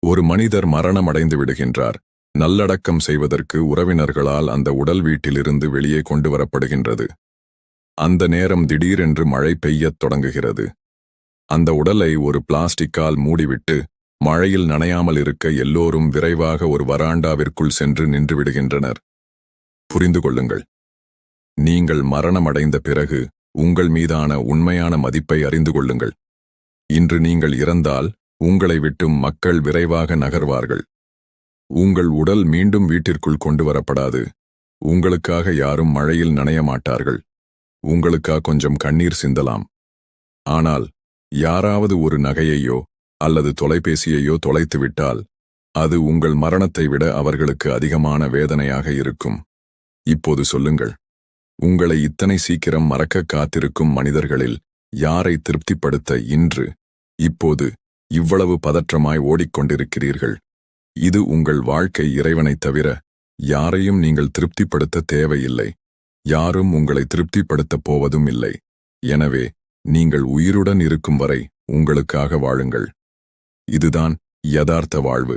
ஒரு மனிதர் மரணமடைந்து விடுகின்றார். நல்லடக்கம் செய்வதற்கு உறவினர்களால் அந்த உடல் வீட்டிலிருந்து வெளியே கொண்டு வரப்படுகின்றது. அந்த நேரம் திடீரென்று மழை பெய்யத் தொடங்குகிறது. அந்த உடலை ஒரு பிளாஸ்டிக்கால் மூடிவிட்டு மழையில் நனையாமல் இருக்க எல்லோரும் விரைவாக ஒரு வராண்டாவிற்குள் சென்று நின்று விடுகின்றனர். புரிந்து கொள்ளுங்கள், நீங்கள் மரணமடைந்த பிறகு உங்கள் மீதான உண்மையான மதிப்பை அறிந்து கொள்ளுங்கள். இன்று நீங்கள் இறந்தால் உங்களை விட்டும் மக்கள் விரைவாக நகர்வார்கள். உங்கள் உடல் மீண்டும் வீட்டிற்குள் கொண்டு வரப்படாது. உங்களுக்காக யாரும் மழையில் நனைய மாட்டார்கள். உங்களுக்காக கொஞ்சம் கண்ணீர் சிந்தலாம். ஆனால் யாராவது ஒரு நகையையோ அல்லது தொலைபேசியையோ தொலைத்துவிட்டால் அது உங்கள் மரணத்தை விட அவர்களுக்கு அதிகமான வேதனையாக இருக்கும். இப்போது சொல்லுங்கள், உங்களை இத்தனை சீக்கிரம் மறக்க காத்திருக்கும் மனிதர்களில் யாரை திருப்திப்படுத்த இன்று இப்போது இவ்வளவு பதற்றமாய் ஓடிக்கொண்டிருக்கிறீர்கள்? இது உங்கள் வாழ்க்கை. இறைவனைத் தவிர யாரையும் நீங்கள் திருப்திப்படுத்த தேவையில்லை. யாரும் உங்களை திருப்திப்படுத்தப் போவதும் இல்லை. எனவே நீங்கள் உயிருடன் இருக்கும் வரை உங்களுக்காக வாழுங்கள். இதுதான் யதார்த்த வாழ்வு.